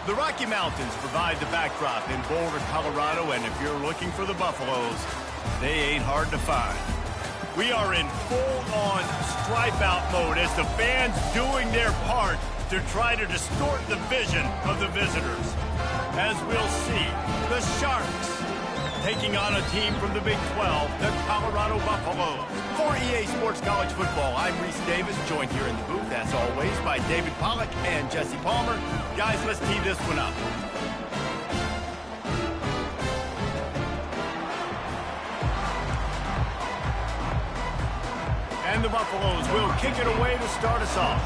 The Rocky Mountains provide the backdrop in Boulder, Colorado, and if you're looking for the Buffaloes, they ain't hard to find. We are in full-on stripe-out mode as the fans doing their part to try to distort the vision of the visitors. As we'll see, the Sharks taking on a team from the Big 12, the Colorado Buffaloes. For EA Sports College Football, I'm Reese Davis, joined here in the booth, as always, by David Pollack and Jesse Palmer. Guys, let's tee this one up. And the Buffaloes will kick it away to start us off.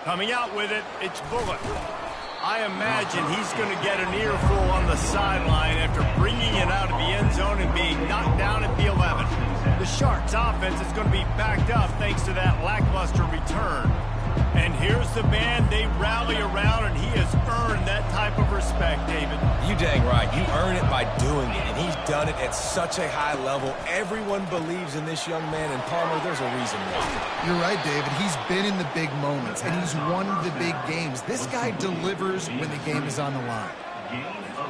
Coming out with it, it's Bullock. I imagine he's going to get an earful on the sideline after bringing it out of the end zone and being knocked down at the 11. The Sharks' offense is going to be backed up thanks to that lackluster return. And here's the band they rally around, and he has earned that type of respect, David. You dang right. You earn it by doing it, and he's done it at such a high level. Everyone believes in this young man, and Palmer, there's a reason why. You're right, David. He's been in the big moments, and he's won the big games. This guy delivers when the game is on the line.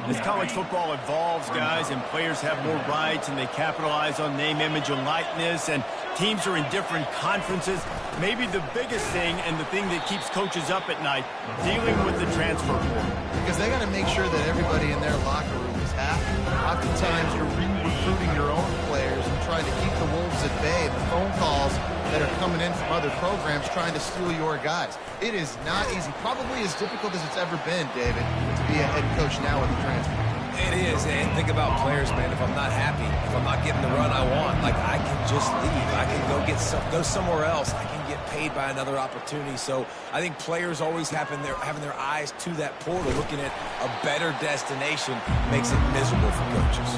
As college football evolves, guys, and players have more rights, and they capitalize on name, image, and likeness, and teams are in different conferences, maybe the biggest thing and the thing that keeps coaches up at night, dealing with the transfer portal. Because they got to make sure that everybody in their locker room is happy. Oftentimes, you're recruiting your own players and trying to keep the wolves at bay. The phone calls that are coming in from other programs trying to steal your guys. It is not easy. Probably as difficult as it's ever been, David, to be a head coach now with the transfer. It is, and think about players, man. If I'm not happy, if I'm not getting the run I want, like, I can just leave. I can go somewhere else. I can get paid by another opportunity. So I think players always having their eyes to that portal, looking at a better destination, makes it miserable for coaches.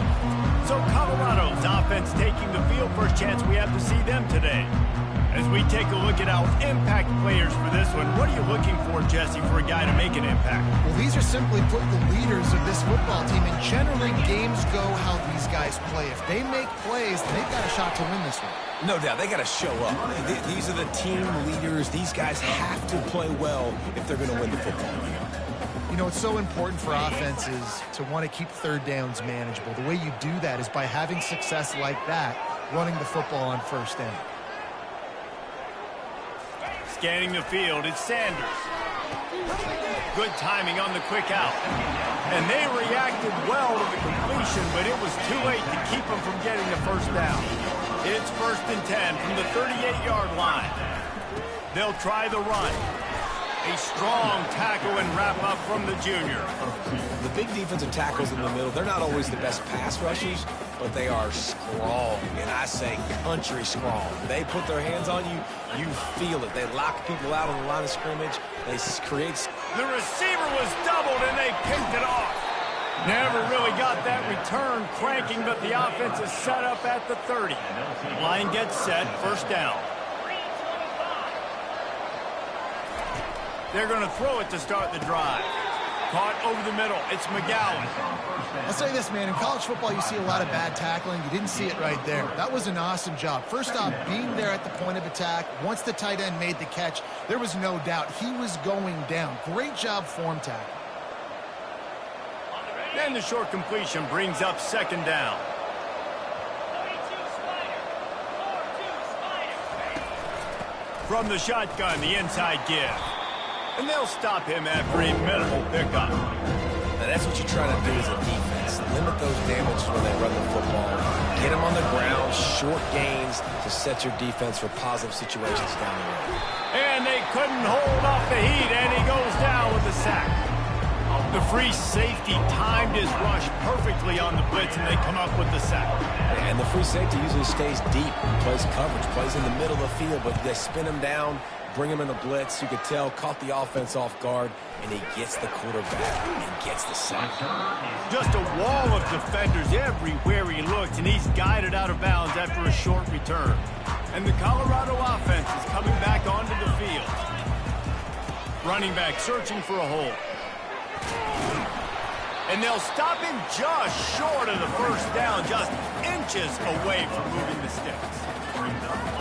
So Colorado's offense taking the field. First chance we have to see them today. As we take a look at our impact players for this one, what are you looking for, Jesse, for a guy to make an impact? Well, these are simply put the leaders of this football team, and generally games go how these guys play. If they make plays, then they've got a shot to win this one. No doubt, they got to show up. These are the team leaders. These guys have to play well if they're going to win the football game. You know, it's so important for offenses to want to keep third downs manageable. The way you do that is by having success like that, running the football on first down. Scanning the field, it's Sanders. Good timing on the quick out. And they reacted well to the completion, but it was too late to keep them from getting the first down. It's 1st and 10 from the 38-yard line. They'll try the run. A strong tackle and wrap up from the junior. The big defensive tackles in the middle, they're not always the best pass rushers, but they are strong, and I say country strong. They put their hands on you, you feel it. They lock people out on the line of scrimmage. They create... The receiver was doubled, and they picked it off. Never really got that return cranking, but the offense is set up at the 30. Line gets set, first down. They're going to throw it to start the drive. Caught over the middle. It's McGowan. I'll say this, man. In college football, you see a lot of bad tackling. You didn't see it right there. That was an awesome job. First off, being there at the point of attack. Once the tight end made the catch, there was no doubt he was going down. Great job form tackle. Then the short completion brings up second down. From the shotgun, the inside give. And they'll stop him after a minimal pickup. Now that's what you try to do as a defense. Limit those damages when they run the football. Get them on the ground, short gains to set your defense for positive situations down the road. And they couldn't hold off the heat, and he goes down with the sack. The free safety timed his rush perfectly on the blitz, and they come up with the sack. And the free safety usually stays deep, plays coverage, plays in the middle of the field, but they spin him down, bring him in the blitz. You could tell, caught the offense off guard, and he gets the quarterback and gets the sack. Just a wall of defenders everywhere he looked, and he's guided out of bounds after a short return. And the Colorado offense is coming back onto the field. Running back searching for a hole. And they'll stop him just short of the first down, just inches away from moving the sticks.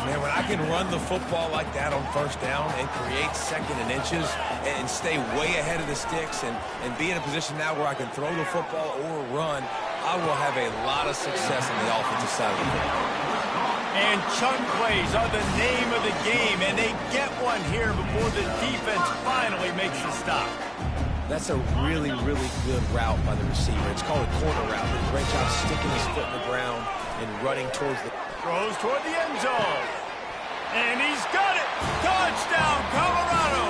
Man, when I can run the football like that on first down and create second and inches and stay way ahead of the sticks and be in a position now where I can throw the football or run, I will have a lot of success on the offensive side of the football. And chunk plays are the name of the game, and they get one here before the defense finally makes the stop. That's a really, really good route by the receiver. It's called a corner route. He did a great job sticking his foot in the ground and running towards the... Throws toward the end zone. And he's got it! Touchdown, Colorado!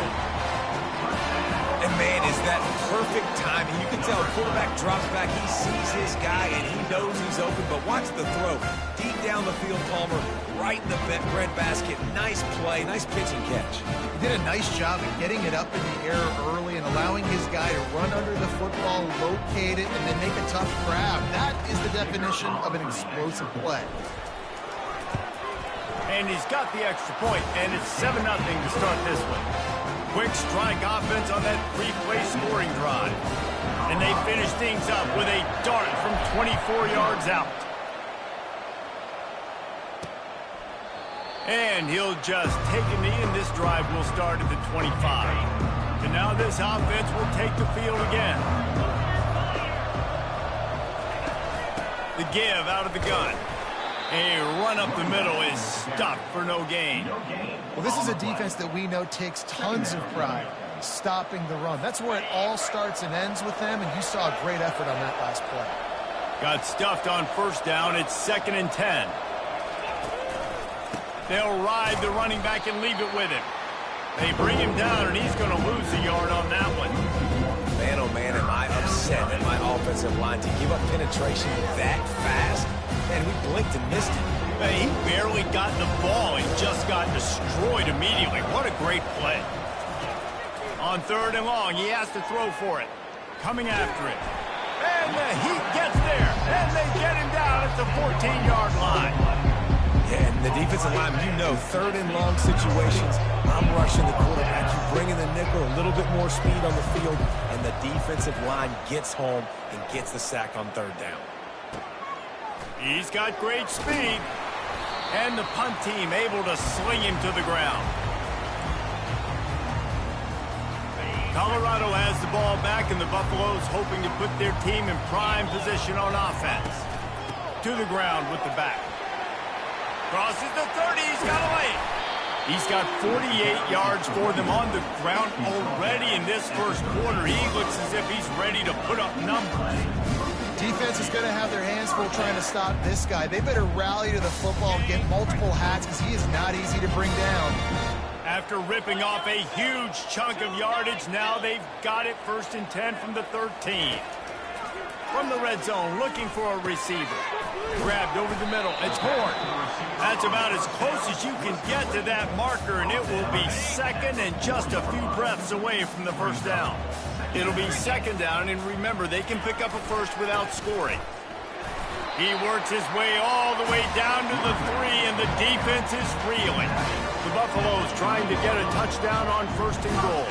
And, man, is that perfect timing. You can tell the quarterback drops back. He sees his guy, and he knows he's open. But watch the throw. Deep down the field, Palmer, right in the breadbasket. Nice play, nice pitch and catch. He did a nice job of getting it up in the air early and allowing his guy to run under the football, locate it, and then make a tough grab. That is the definition of an explosive play. And he's got the extra point, and it's 7-0 to start this one. Quick strike offense on that three-play scoring drive. And they finish things up with a dart from 24 yards out. And he'll just take a knee, and this drive will start at the 25. And now this offense will take the field again. The give out of the gun. A run up the middle is stopped for no gain. Well, this is a defense that we know takes tons of pride stopping the run. That's where it all starts and ends with them, and you saw a great effort on that last play. Got stuffed on first down. It's 2nd and 10. They'll ride the running back and leave it with him. They bring him down, and he's going to lose a yard on that one. Man, oh man, am I upset at my offensive line to give up penetration that fast. Man, we blinked and missed it. He barely got the ball and just got destroyed immediately. What a great play. On 3rd and long, he has to throw for it. Coming after it. And the Heat gets there. And they get him down at the 14-yard line. Yeah, and the defensive line, you know, 3rd and long situations, I'm rushing the quarterback. You bring in the nickel, a little bit more speed on the field, and the defensive line gets home and gets the sack on 3rd down. He's got great speed. And the punt team able to sling him to the ground. Colorado has the ball back, and the Buffaloes hoping to put their team in prime position on offense. To the ground with the back. Crosses the 30. He's got a lane. He's got 48 yards for them on the ground already in this first quarter. He looks as if he's ready to put up numbers. Defense is going to have their hands full trying to stop this guy. They better rally to the football and get multiple hats because he is not easy to bring down. After ripping off a huge chunk of yardage, now they've got it 1st and 10 from the 13. From the red zone, looking for a receiver. Grabbed over the middle. It's Horn. That's about as close as you can get to that marker, and it will be 2nd and just a few breaths away from the first down. It'll be 2nd down, and remember, they can pick up a first without scoring. He works his way all the way down to the 3, and the defense is reeling. The Buffaloes trying to get a touchdown on 1st and goal.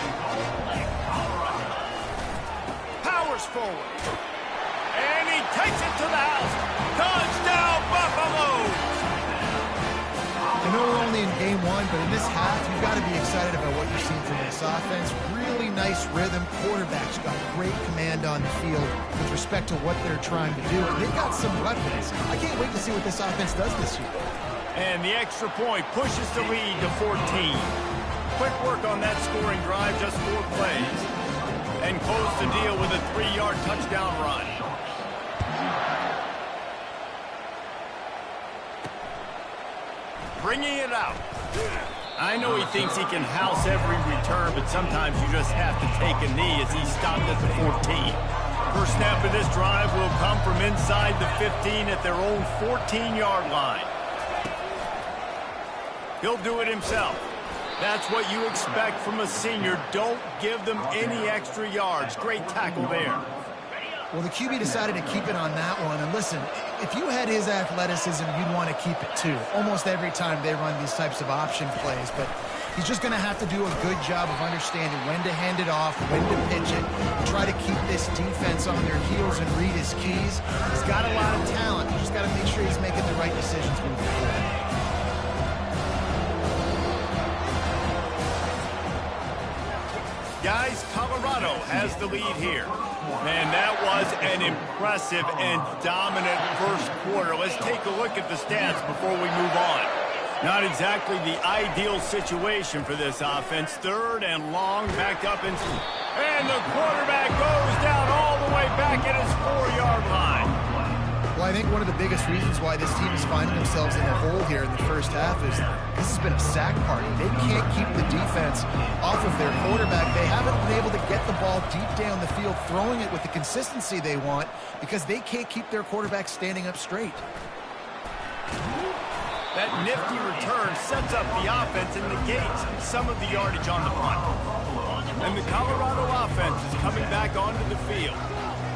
Powers forward. And he takes it to the house. Touchdown, Buffaloes! I know we're only in game 1, but in this half, you've got to be excited about what you're seeing from this offense. Really nice rhythm. Quarterback's got great command on the field with respect to what they're trying to do. And they've got some weapons. I can't wait to see what this offense does this year. And the extra point pushes the lead to 14. Quick work on that scoring drive, just 4 plays. And close the deal with a 3-yard touchdown run. Bringing it out. I know he thinks he can house every return, but sometimes you just have to take a knee as he stopped at the 14. First snap of this drive will come from inside the 15 at their own 14-yard line. He'll do it himself. That's what you expect from a senior. Don't give them any extra yards. Great tackle there. Well, the QB decided to keep it on that one. And listen, if you had his athleticism, you'd want to keep it too. Almost every time they run these types of option plays. But he's just going to have to do a good job of understanding when to hand it off, when to pitch it, and try to keep this defense on their heels and read his keys. He's got a lot of talent. He's just got to make sure he's making the right decisions moving forward. Guys, Colorado has the lead here. Man, that was an impressive and dominant first quarter. Let's take a look at the stats before we move on. Not exactly the ideal situation for this offense. 3rd and long, backed up and the quarterback goes down all the way back at his 4-yard line. Well, I think one of the biggest reasons why this team is finding themselves in a hole here in the first half is this has been a sack party. They can't keep the defense off of their quarterback. They haven't been able to get the ball deep down the field, throwing it with the consistency they want because they can't keep their quarterback standing up straight. That nifty return sets up the offense and negates some of the yardage on the punt. And the Colorado offense is coming back onto the field.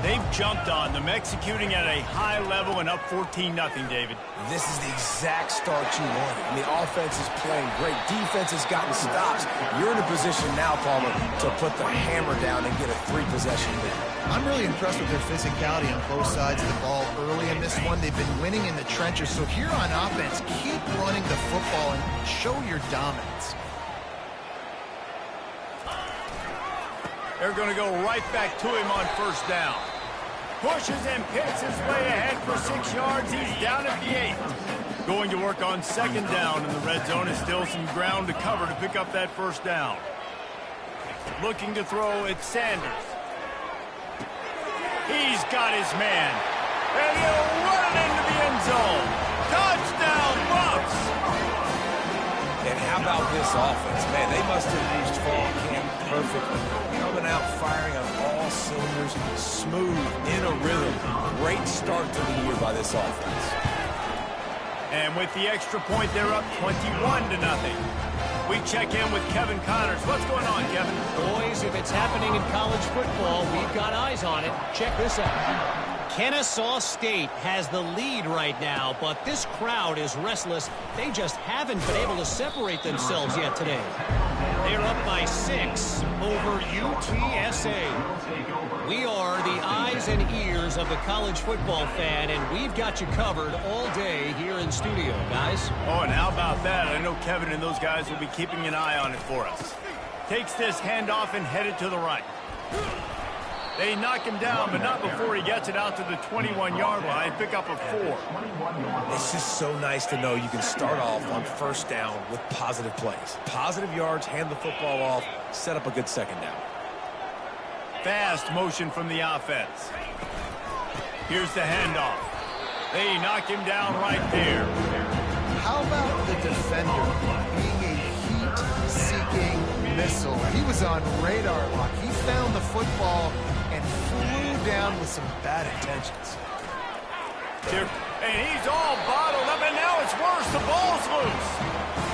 They've jumped on them, executing at a high level and up 14-0, David. This is the exact start you wanted. And the offense is playing great. Defense has gotten stops. You're in a position now, Palmer, to put the hammer down and get a 3-possession lead. I'm really impressed with their physicality on both sides of the ball early in this one. They've been winning in the trenches. So here on offense, keep running the football and show your dominance. They're going to go right back to him on first down. Pushes and picks his way ahead for 6 yards. He's down at the 8. Going to work on 2nd down in the red zone. Is still some ground to cover to pick up that first down. Looking to throw at Sanders. He's got his man. And he'll run it into the end zone. Touchdown, Bucks! And how about this offense? Man, they must have used fall camp perfectly. Coming out firing on all cylinders, smooth, in a rhythm. Great start to the year by this offense. And with the extra point, they're up 21-0. We check in with Kevin Connors. What's going on, Kevin? Boys, if it's happening in college football, we've got eyes on it. Check this out. Kennesaw State has the lead right now, but this crowd is restless. They just haven't been able to separate themselves yet today. They're up by 6 over UTSA. We are the eyes and ears of the college football fan, and we've got you covered all day here in studio, guys. Oh, and how about that? I know Kevin and those guys will be keeping an eye on it for us. Takes this handoff and headed to the right. They knock him down, but not before he gets it out to the 21-yard line. Pick up a 4. It's just so nice to know you can start off on first down with positive plays. Positive yards, hand the football off, set up a good 2nd down. Fast motion from the offense. Here's the handoff. They knock him down right there. How about the defender being a heat-seeking missile? He was on radar lock. He found the football and flew down with some bad intentions. And he's all bottled up, and now it's worse. The ball's loose.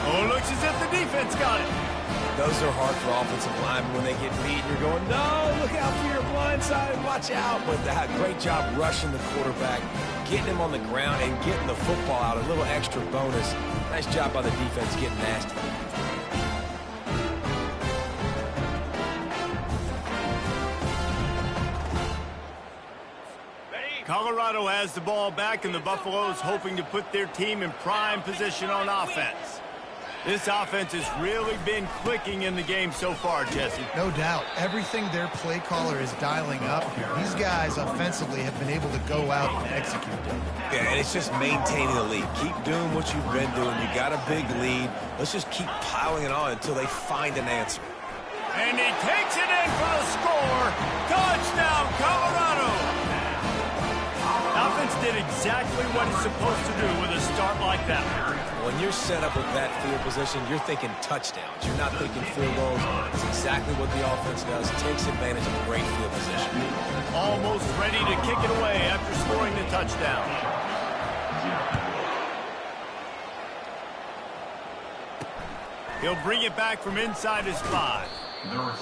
Oh, it looks as if the defense got it. Those are hard for offensive linemen when they get beat. You're going, no, look out for your blind side, watch out. But that great job rushing the quarterback, getting him on the ground, and getting the football out. A little extra bonus. Nice job by the defense getting nasty. Colorado has the ball back, and the Buffaloes hoping to put their team in prime position on offense. This offense has really been clicking in the game so far, Jesse. No doubt. Everything their play caller is dialing up here. These guys offensively have been able to go out and execute it. Yeah, and it's just maintaining the lead. Keep doing what you've been doing. You got a big lead. Let's just keep piling it on until they find an answer. And he takes it in for the score. Touchdown, Colorado! Offense did exactly what it's supposed to do with a start like that. When you're set up with that field position, you're thinking touchdowns. You're not thinking field goals. It's exactly what the offense does. It takes advantage of great field position. Almost ready to kick it away after scoring the touchdown. He'll bring it back from inside his 5.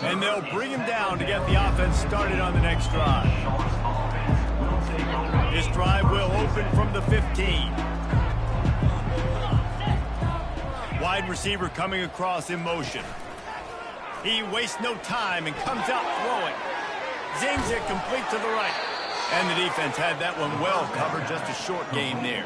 And they'll bring him down to get the offense started on the next drive. This drive will open from the 15. Wide receiver coming across in motion. He wastes no time and comes out throwing. Zings it complete to the right. And the defense had that one well covered, just a short game there.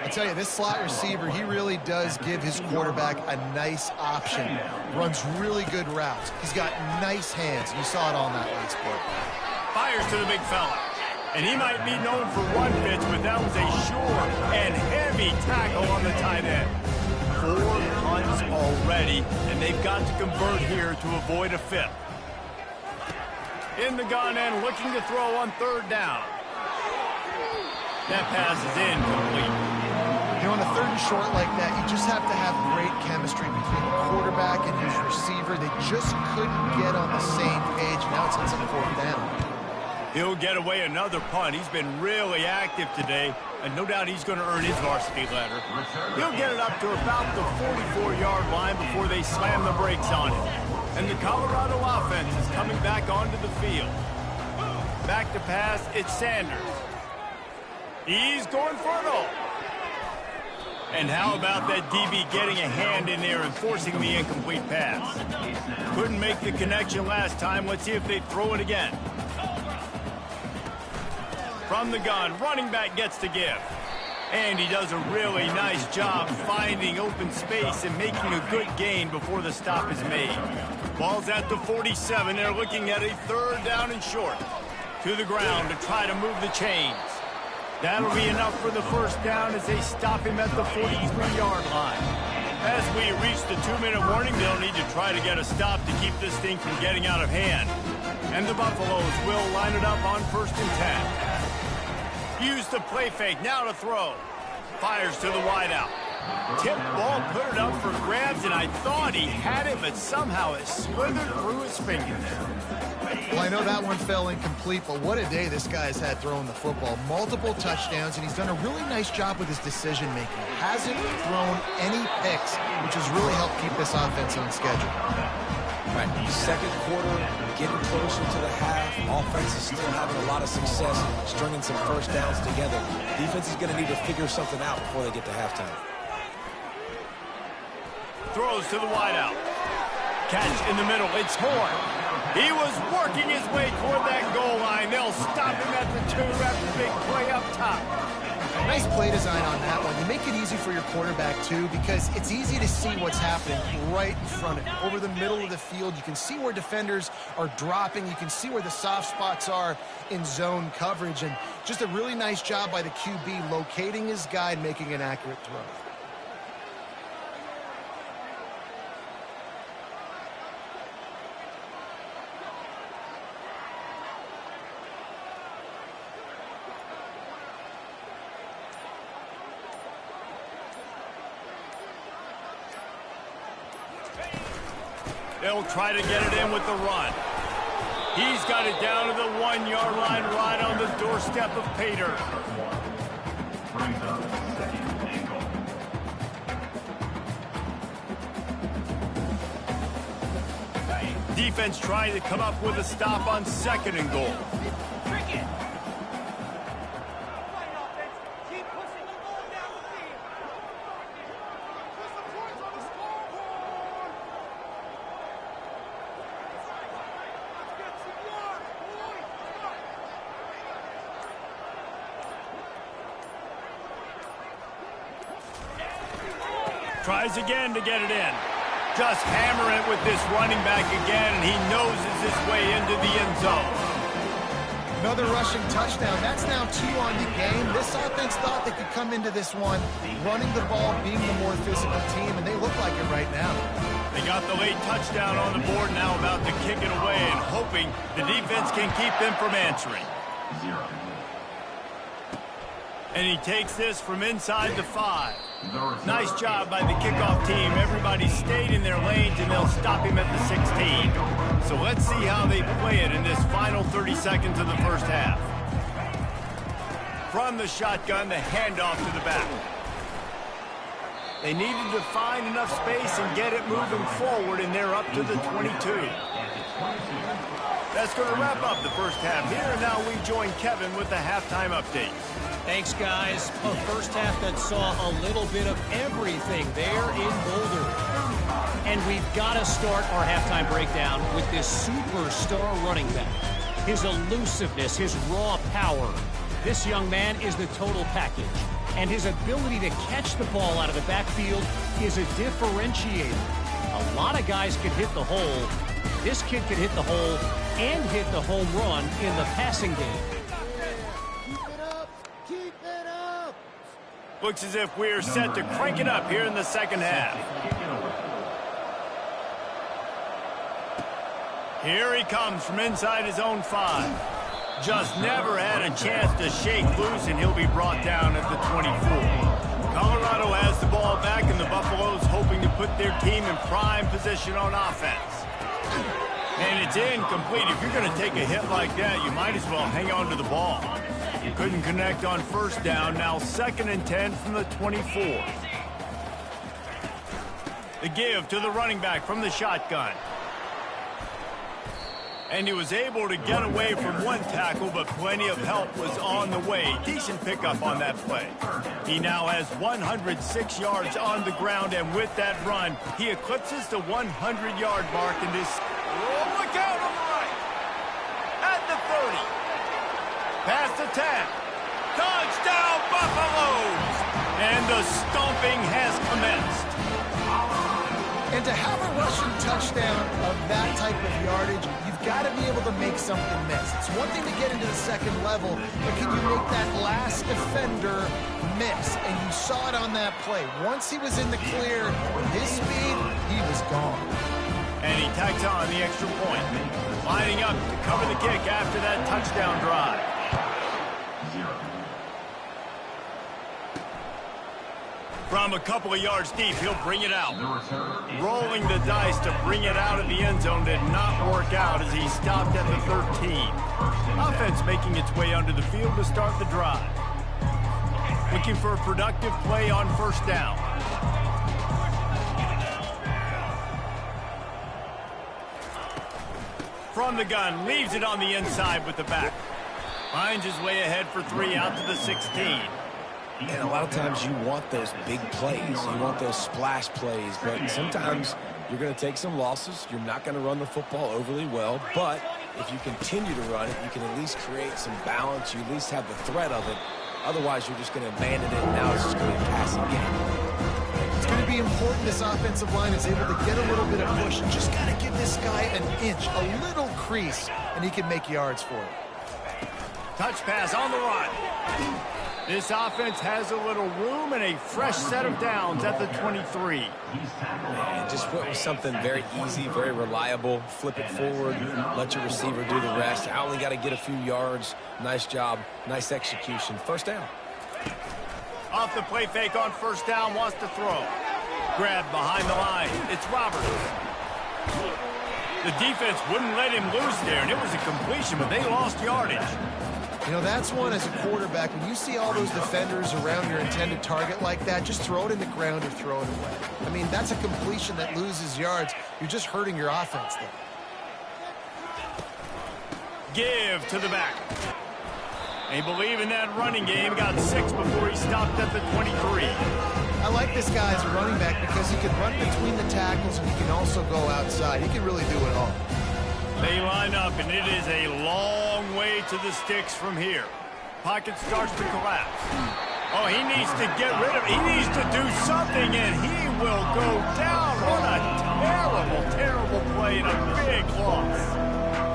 I tell you, this slot receiver, he really does give his quarterback a nice option. Runs really good routes. He's got nice hands. You saw it on that last play. Fires to the big fella. And he might be known for one pitch, but that was a sure and heavy tackle on the tight end. 4 punts already, and they've got to convert here to avoid a fifth. In the gun and looking to throw on 3rd down. That pass is incomplete. You know, on a 3rd and short like that, you just have to have great chemistry between the quarterback and his receiver. They just couldn't get on the same page. Now it's on 4th down. He'll get away another punt. He's been really active today, and no doubt he's going to earn his varsity letter. He'll get it up to about the 44-yard line before they slam the brakes on it. And the Colorado offense is coming back onto the field. Back to pass, it's Sanders. He's going for it all. And how about that DB getting a hand in there and forcing the incomplete pass? Couldn't make the connection last time. Let's see if they throw it again. From the gun, running back gets to give. And he does a really nice job finding open space and making a good gain before the stop is made. Ball's at the 47. They're looking at a 3rd down and short. To the ground to try to move the chains. That'll be enough for the 1st down as they stop him at the 43-yard line. As we reach the 2-minute warning, they'll need to try to get a stop to keep this thing from getting out of hand. And the Buffaloes will line it up on 1st and 10. Use the play fake, now to throw. Fires to the wideout. Tip ball, put it up for grabs, and I thought he had it, but somehow it slithered through his fingers. Well, I know that one fell incomplete, but what a day this guy's had throwing the football. Multiple touchdowns, and he's done a really nice job with his decision-making. Hasn't thrown any picks, which has really helped keep this offense on schedule. Right, 2nd quarter, getting closer to the half. Offense is still having a lot of success stringing some 1st downs together. Defense is going to need to figure something out before they get to halftime. Throws to the wideout. Catch in the middle. It's Horn. He was working his way toward that goal line. They'll stop him at the 2 after the big play up top. Nice play design on that one. You make it easy for your quarterback, too, because it's easy to see what's happening right in front of you. Over the middle of the field, you can see where defenders are dropping. You can see where the soft spots are in zone coverage. And just a really nice job by the QB locating his guy and making an accurate throw. They'll try to get it in with the run. He's got it down to the 1-yard line right on the doorstep of Pater. Defense trying to come up with a stop on 2nd and goal. Tries again to get it in. Just hammer it with this running back again, and he noses his way into the end zone. Another rushing touchdown. That's now 2 on the game. This offense thought they could come into this one running the ball, being the more physical team, and they look like it right now. They got the late touchdown on the board, now about to kick it away and hoping the defense can keep them from answering. And he takes this from inside the 5. Nice job by the kickoff team. Everybody stayed in their lanes, and they'll stop him at the 16. So let's see how they play it in this final 30 seconds of the 1st half. From the shotgun, the handoff to the back. They needed to find enough space and get it moving forward, and they're up to the 22. That's going to wrap up the 1st half here, and now we join Kevin with the halftime update. Thanks, guys. A 1st half that saw a little bit of everything there in Boulder. And we've got to start our halftime breakdown with this superstar running back. his elusiveness, his raw power. This young man is the total package. And his ability to catch the ball out of the backfield is a differentiator. A lot of guys can hit the hole. This kid can hit the hole and hit the home run in the passing game. Keep it up! Keep it up! Looks as if we're set to crank it up here in the second half. Here he comes from inside his own 5. Just never had a chance to shake loose, and he'll be brought down at the 24. Colorado has the ball back, and the Buffaloes hoping to put their team in prime position on offense. And it's incomplete. If you're going to take a hit like that, you might as well hang on to the ball. Couldn't connect on first down. Now 2nd and 10 from the 24. The give to the running back from the shotgun. And he was able to get away from one tackle, but plenty of help was on the way. Decent pickup on that play. He now has 106 yards on the ground, and with that run, he eclipses the 100-yard mark in this. Oh, look out on the right. At the 30. Past the 10. Touchdown, Buffaloes! And the stomping has commenced. And to have a rushing touchdown of that type of yardage, you've got to be able to make something miss. It's one thing to get into the second level, but can you make that last defender miss? And you saw it on that play. Once he was in the clear, with his speed, he was gone. And he tacks on the extra point. Lining up to cover the kick after that touchdown drive. From a couple of yards deep, he'll bring it out. Rolling the dice to bring it out of the end zone did not work out as he stopped at the 13. Offense making its way onto the field to start the drive. Looking for a productive play on first down. From the gun, leaves it on the inside with the back. Finds his way ahead for 3 out to the 16. And a lot of times you want those big plays. You want those splash plays. But sometimes you're going to take some losses. You're not going to run the football overly well. But if you continue to run it, you can at least create some balance. You at least have the threat of it. Otherwise, you're just going to abandon it. And now it's just going to be a passing game. It's going to be important this offensive line is able to get a little bit of push. And just got to give this guy an inch, a little crease, and he can make yards for it. Touch pass on the run. This offense has a little room and a fresh set of downs at the 23. And just put with something very easy, very reliable. Flip it forward, let your receiver do the rest. I only got to get a few yards. Nice job, nice execution. First down. Off the play fake on first down, wants to throw. Grabbed behind the line. It's Roberts. The defense wouldn't let him loose there, and it was a completion, but they lost yardage. You know, that's one as a quarterback. When you see all those defenders around your intended target like that, just throw it in the ground or throw it away. I mean, that's a completion that loses yards. You're just hurting your offense there. Give to the back. They believe in that running game. Got 6 before he stopped at the 23. I like this guy as a running back because he can run between the tackles and he can also go outside. He can really do it all. They line up, and it is a long way to the sticks from here. Pocket starts to collapse. Oh, he needs to get rid of it. He needs to do something, and he will go down. What a terrible, terrible play and a big loss.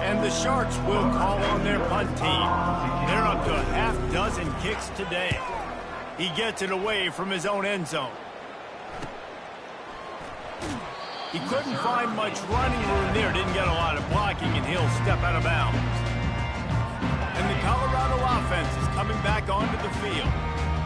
And the Sharks will call on their punt team. They're up to a half-dozen kicks today. He gets it away from his own end zone. He couldn't find much running room there, didn't get a lot of blocking, and he'll step out of bounds. And the Colorado offense is coming back onto the field.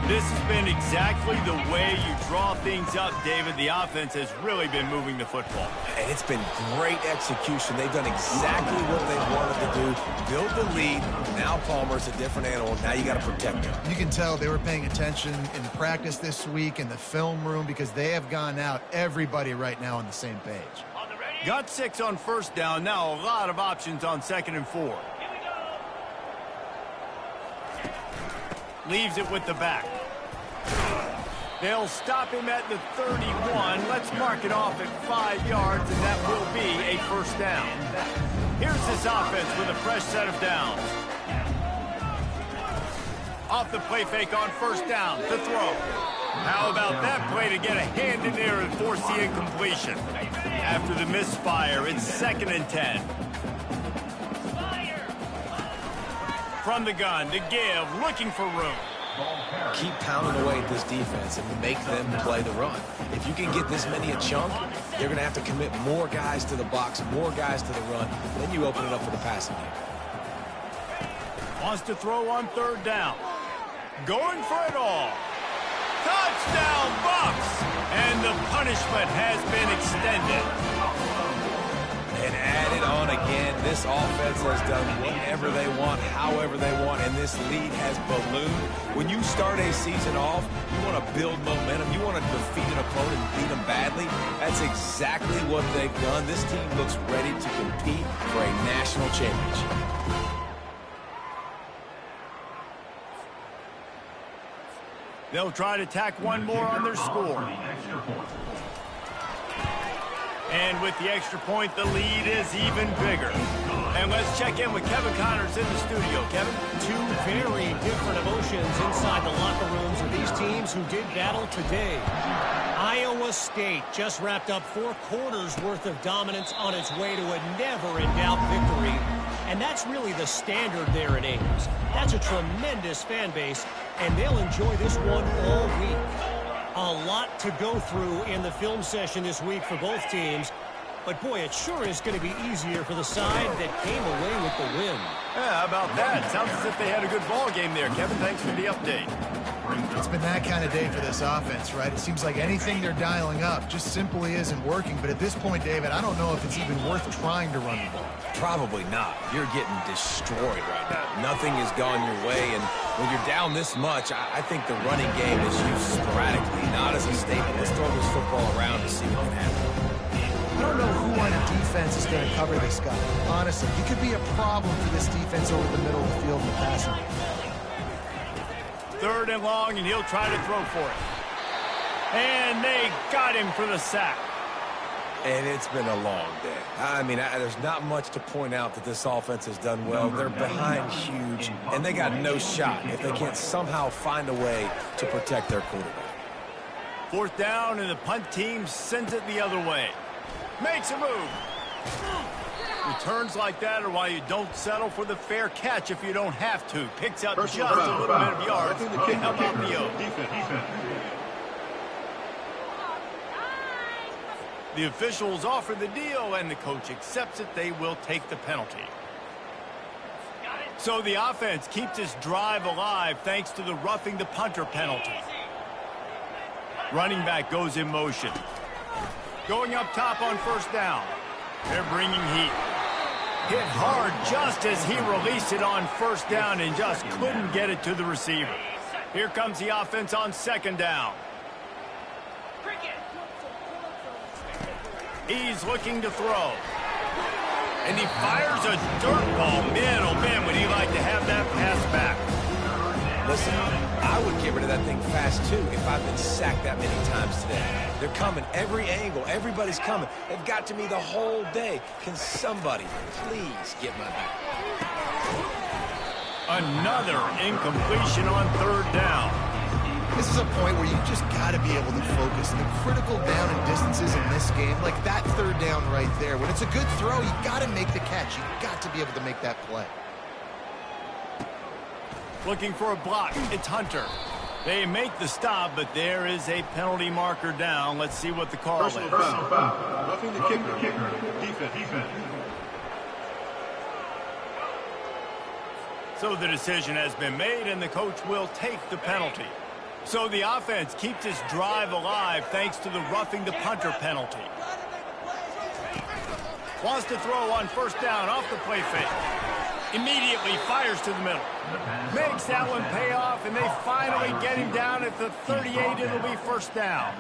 This has been exactly the way you draw things up, David. The offense has really been moving the football. And it's been great execution. They've done exactly what they wanted to do. Build the lead. Now Palmer's a different animal. Now you got to protect him. You can tell they were paying attention in practice this week in the film room because they have gone out, everybody right now on the same page. Got 6 on first down. Now a lot of options on 2nd and 4. Leaves it with the back. They'll stop him at the 31. Let's mark it off at 5 yards, and that will be a first down. Here's this offense with a fresh set of downs. Off the play fake on first down to throw. How about that play to get a hand in there and force the incompletion? After the misfire, it's 2nd and 10. From the gun to give, looking for room. Keep pounding away at this defense and make them play the run. If you can get this many a chunk, you're going to have to commit more guys to the box, more guys to the run. Then you open it up for the passing game. Wants to throw on 3rd down. Going for it all. Touchdown, Bucks! And the punishment has been extended. And added on again. This offense has done whatever they want, however they want, and this lead has ballooned. When you start a season off, you want to build momentum. You want to defeat an opponent and beat them badly. That's exactly what they've done. This team looks ready to compete for a national championship. They'll try to tack one more on their score. And with the extra point, the lead is even bigger. And let's check in with Kevin Connors in the studio. Kevin? Two very different emotions inside the locker rooms of these teams who did battle today. Iowa State just wrapped up 4 quarters worth of dominance on its way to a never-in-doubt victory. And that's really the standard there in Ames. That's a tremendous fan base, and they'll enjoy this one all week. A lot to go through in the film session this week for both teams. But, boy, it sure is going to be easier for the side that came away with the win. Yeah, how about that? Sounds as if they had a good ball game there. Kevin, thanks for the update. It's been that kind of day for this offense, right? It seems like anything they're dialing up just simply isn't working. But at this point, David, I don't know if it's even worth trying to run the ball. Probably not. You're getting destroyed right now. Nothing has gone your way, and when you're down this much, I think the running game is used sporadically, not as a staple. Let's throw this football around to see what can happen. I don't know who on defense is going to cover this guy. Honestly, he could be a problem for this defense over the middle of the field in the passing game. 3rd and long, and he'll try to throw for it. And they got him for the sack. And it's been a long day. I mean, there's not much to point out that this offense has done well. They're behind huge, and they got no shot if they can't somehow find a way to protect their quarterback. 4th down, and the punt team sends it the other way. Makes a move. Returns like that are why you don't settle for the fair catch if you don't have to. Picks up just a little bit of yards. How about the O? The officials offer the deal, and the coach accepts it. They will take the penalty. So the offense keeps this drive alive thanks to the roughing the punter penalty. Running back goes in motion. Going up top on 1st down. They're bringing heat. Hit hard just as he released it on 1st down and just couldn't get it to the receiver. Here comes the offense on 2nd down. He's looking to throw. And he fires a dirt ball. Man, oh man, would he like to have that pass back. Listen, I would get rid of that thing fast, too, if I've been sacked that many times today. They're coming every angle. Everybody's coming. They've got to me the whole day. Can somebody please get my back? Another incompletion on 3rd down. This is a point where you just got to be able to focus. The critical down and distances in this game, like that 3rd down right there. When it's a good throw, you got to make the catch. You got to be able to make that play. Looking for a block. It's Hunter. They make the stop, but there is a penalty marker down. Let's see what the call is. Roughing the kicker. Defense. So the decision has been made, and the coach will take the penalty. So the offense keeps this drive alive thanks to the roughing the punter penalty. Wants to throw on 1st down off the play fake. Immediately fires to the middle. Makes that one pay off, and they finally get him down at the 38. It'll be 1st down.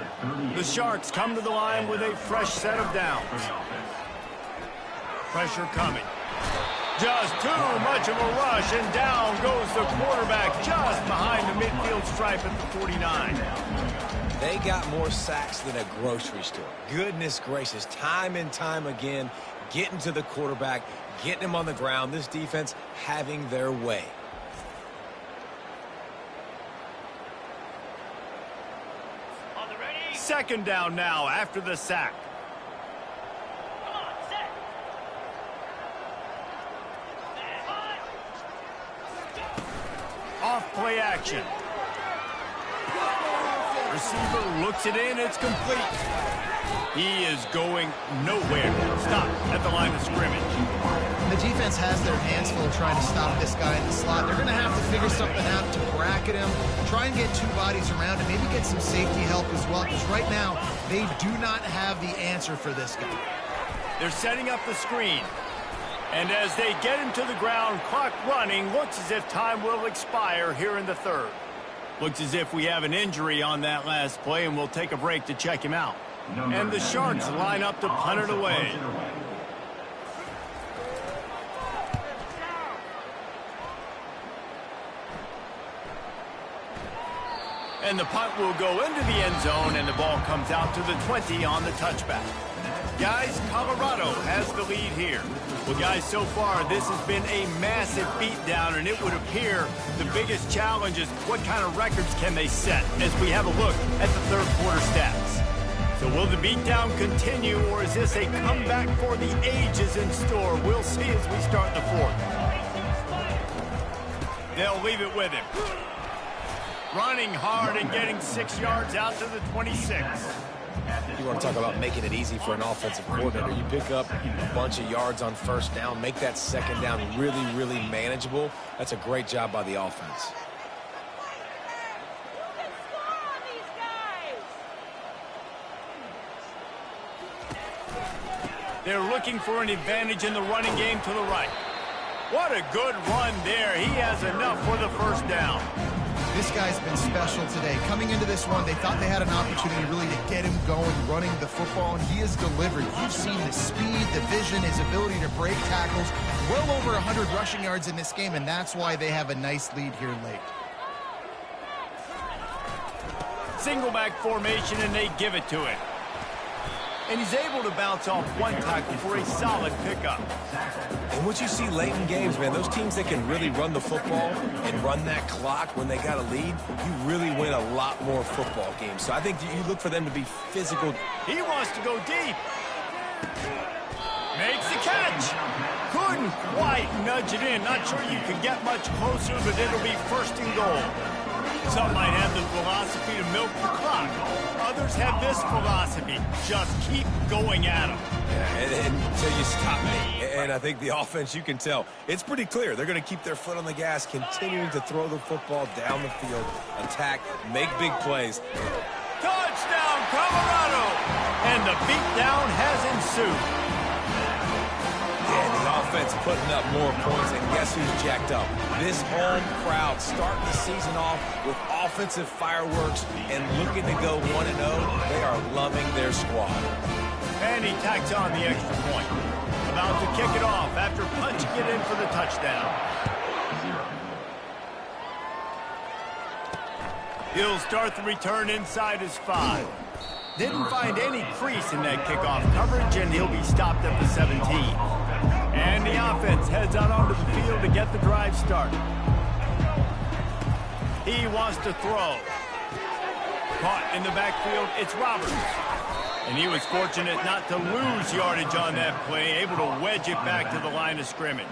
The Sharks come to the line with a fresh set of downs. Pressure coming. Just too much of a rush, and down goes the quarterback just behind the midfield stripe at the 49. They got more sacks than a grocery store. Goodness gracious, time and time again, getting to the quarterback, getting him on the ground. This defense having their way. Second down now after the sack. Off play action. Receiver looks it in. It's complete. He is going nowhere. Stop at the line of scrimmage. The defense has their hands full trying to stop this guy in the slot. They're going to have to figure something out to bracket him, try and get two bodies around him, maybe get some safety help as well, because right now they do not have the answer for this guy. They're setting up the screen. And as they get him to the ground, clock running, looks as if time will expire here in the third. Looks as if we have an injury on that last play, and we'll take a break to check him out. And the Sharks line up to punt it away. And the punt will go into the end zone, and the ball comes out to the 20 on the touchback. Guys, Colorado has the lead here. Well, guys, so far this has been a massive beatdown, and it would appear the biggest challenge is what kind of records can they set as we have a look at the third quarter stats. So will the beatdown continue, or is this a comeback for the ages in store? We'll see as we start the fourth. They'll leave it with him. Running hard and getting 6 yards out to the 26. You want to talk about making it easy for an offensive coordinator. You pick up a bunch of yards on first down, make that second down really, really manageable. That's a great job by the offense. They're looking for an advantage in the running game to the right. What a good run there. He has enough for the first down. This guy's been special today. Coming into this one, they thought they had an opportunity really to get him going, running the football, and he has delivered. You've seen the speed, the vision, his ability to break tackles. Well over 100 rushing yards in this game, and that's why they have a nice lead here late. Single back formation, and they give it to him. And he's able to bounce off one tackle for a solid pickup. And what you see late in games, man, those teams that can really run the football and run that clock when they got a lead, you really win a lot more football games. So I think you look for them to be physical. He wants to go deep. Makes the catch. Couldn't quite nudge it in. Not sure you could get much closer, but it'll be first and goal. Some might have the philosophy to milk the clock. Others have this philosophy. Just keep going at them. Yeah, until you stop me. And I think the offense, you can tell, it's pretty clear. They're going to keep their foot on the gas, continuing to throw the football down the field, attack, make big plays. Touchdown, Colorado! And the beatdown has ensued. And the offense putting up more points, and guess who's jacked up? This home crowd starting the season off with offensive fireworks and looking to go 1-0. They are loving their squad. And he tacks on the extra point. About to kick it off after punching it in for the touchdown. He'll start the return inside his 5. Didn't find any crease in that kickoff coverage, and he'll be stopped at the 17. And the offense heads out onto the field to get the drive started. He wants to throw. Caught in the backfield, it's Roberts. And he was fortunate not to lose yardage on that play, able to wedge it back to the line of scrimmage.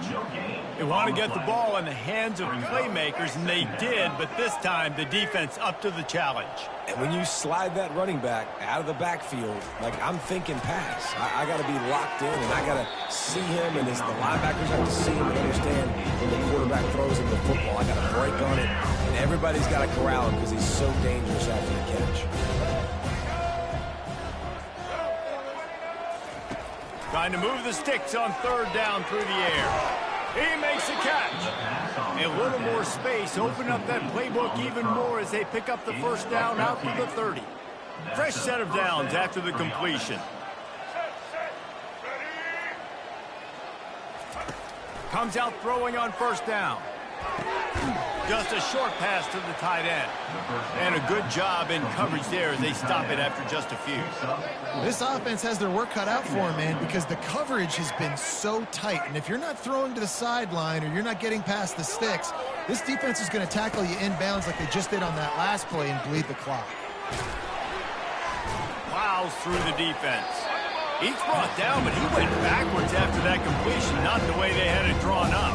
They want to get the ball in the hands of playmakers, and they did, but this time the defense up to the challenge. And when you slide that running back out of the backfield, like I'm thinking pass, I got to be locked in, and I got to see him, and as the linebackers have to see him and understand when the quarterback throws him the football, I got to break on it, and everybody's got to corral him because he's so dangerous after the catch. Trying to move the sticks on third down through the air. He makes a catch. A little more space, open up that playbook even more as they pick up the first down out to the 30. Fresh set of downs after the completion. Comes out throwing on first down. Just a short pass to the tight end. And a good job in coverage there as they stop it after just a few. This offense has their work cut out for them, man, because the coverage has been so tight. And if you're not throwing to the sideline or you're not getting past the sticks, this defense is going to tackle you inbounds like they just did on that last play and bleed the clock. Plows through the defense. He's brought down, but he went backwards after that completion, not the way they had it drawn up.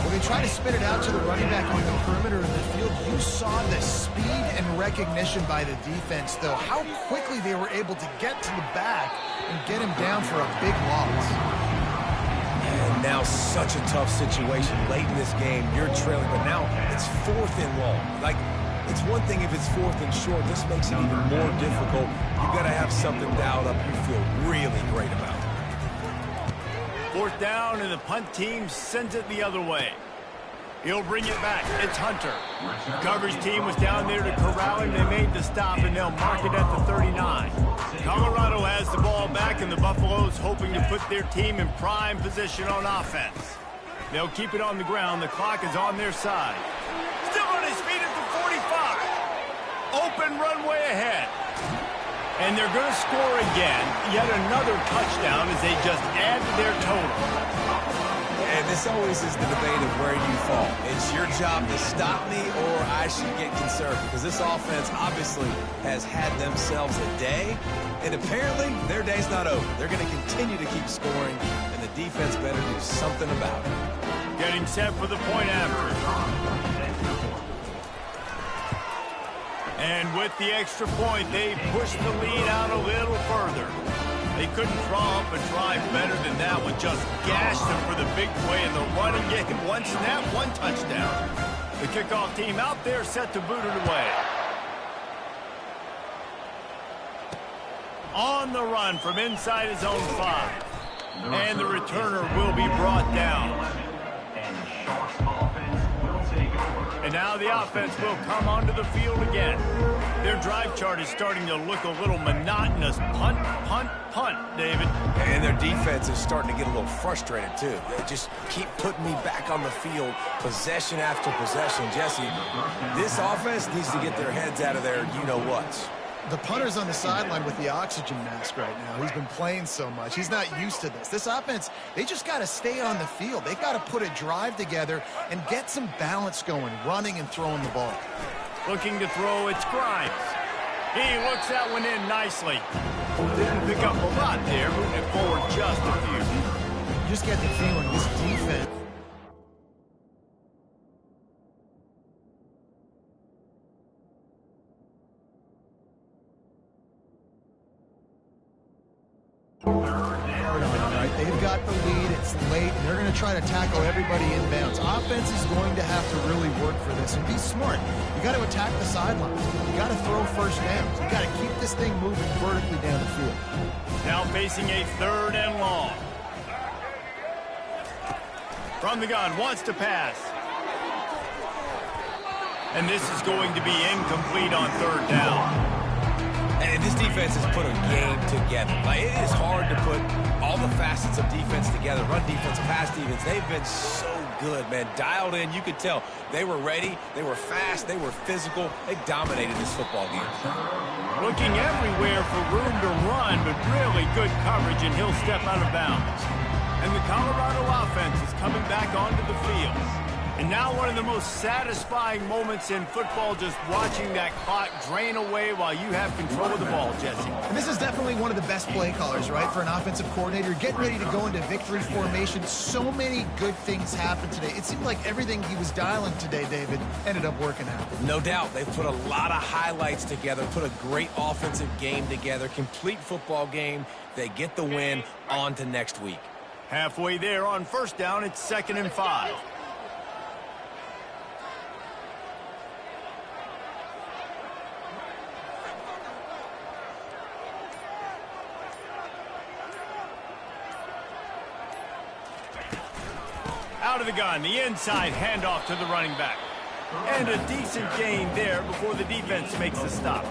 When they try to spit it out to the running back on the perimeter of the field, you saw the speed and recognition by the defense, though. How quickly they were able to get to the back and get him down for a big loss. And now such a tough situation late in this game. You're trailing, but now it's 4th and long. Like, it's one thing if it's 4th and short. This makes it even more difficult. You've got to have something dialed up you feel really great about. 4th down, and the punt team sends it the other way. He'll bring it back. It's Hunter. The coverage team was down there to corral him. They made the stop, and they'll mark it at the 39. Colorado has the ball back, and the Buffaloes hoping to put their team in prime position on offense. They'll keep it on the ground. The clock is on their side. Still on his feet at the 45. Open runway ahead. And they're going to score again. Yet another touchdown as they just add to their total. And this always is the debate of where you fall. It's your job to stop me or I should get concerned, because this offense obviously has had themselves a day, and apparently their day's not over. They're going to continue to keep scoring, and the defense better do something about it. Getting set for the point after. And with the extra point, they push the lead out a little further. They couldn't draw up a drive better than that one. Just gashed them for the big play in the running game. One snap, one touchdown. The kickoff team out there set to boot it away. On the run from inside his own 5. And the returner will be brought down. And now the offense will come onto the field again. Their drive chart is starting to look a little monotonous. Punt, punt, punt, David. And their defense is starting to get a little frustrated, too. They just keep putting me back on the field, possession after possession. Jesse, this offense needs to get their heads out of their you-know-whats. The punter's on the sideline with the oxygen mask right now. He's been playing so much. He's not used to this. This offense, they just got to stay on the field. They've got to put a drive together and get some balance going, running and throwing the ball. Looking to throw, it's Grimes. He looks that one in nicely. Didn't pick up a lot there, moving it forward just a few. You just get the feeling this defense. They've got the lead, it's late, and they're going to try to tackle everybody inbounds. Offense is going to have to really work for this and be smart. You got to attack the sidelines. You got to throw first downs. You got to keep this thing moving vertically down the field. Now facing a 3rd and long. From the gun, wants to pass. And this is going to be incomplete on 3rd down. And this defense has put a game together. Like, it is hard to put all the facets of defense together. Run defense, pass defense. They've been so good, man. Dialed in. You could tell they were ready. They were fast. They were physical. They dominated this football game. Looking everywhere for room to run, but really good coverage, and he'll step out of bounds. And the Colorado offense is coming back onto the field. And now one of the most satisfying moments in football, just watching that clock drain away while you have control of the ball, Jesse. And this is definitely one of the best play callers, right, for an offensive coordinator. Getting ready to go into victory formation. So many good things happened today. It seemed like everything he was dialing today, David, ended up working out. No doubt. They've put a lot of highlights together, put a great offensive game together, complete football game. They get the win. On to next week. Halfway there on 1st down, it's 2nd and 5. Out of the gun, the inside handoff to the running back. And a decent gain there before the defense makes the stop.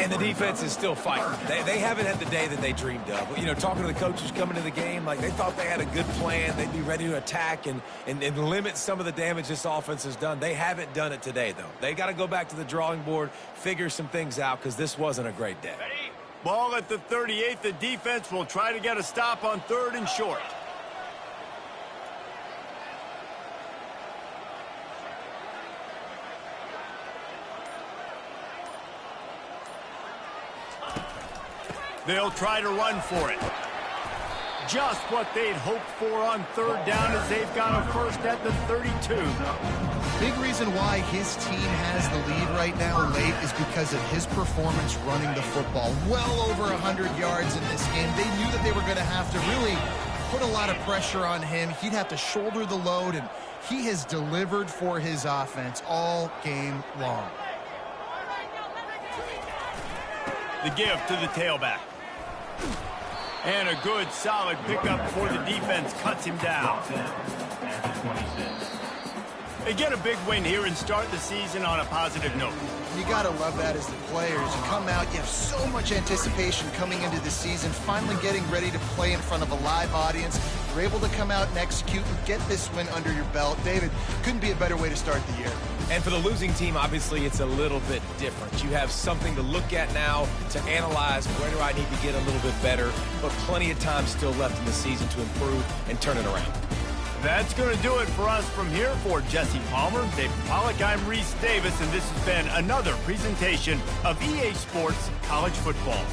And the defense is still fighting. They haven't had the day that they dreamed of. You know, talking to the coaches coming to the game, like they thought they had a good plan. They'd be ready to attack and limit some of the damage this offense has done. They haven't done it today, though. They got to go back to the drawing board, figure some things out, because this wasn't a great day. Ball at the 38. The defense will try to get a stop on 3rd and short. They'll try to run for it. Just what they'd hoped for on 3rd down as they've got a first at the 32. Big reason why his team has the lead right now late is because of his performance running the football. Well over 100 yards in this game. They knew that they were going to have to really put a lot of pressure on him. He'd have to shoulder the load, and he has delivered for his offense all game long. The give to the tailback. And a good, solid pickup before the defense cuts him down. They get a big win here and start the season on a positive note. You got to love that as the players. You come out, you have so much anticipation coming into the season, finally getting ready to play in front of a live audience. You're able to come out and execute and get this win under your belt. David, couldn't be a better way to start the year. And for the losing team, obviously, it's a little bit different. You have something to look at now, to analyze where do I need to get a little bit better, but plenty of time still left in the season to improve and turn it around. That's going to do it for us from here. For Jesse Palmer, David Pollack, I'm Reese Davis, and this has been another presentation of EA Sports College Football.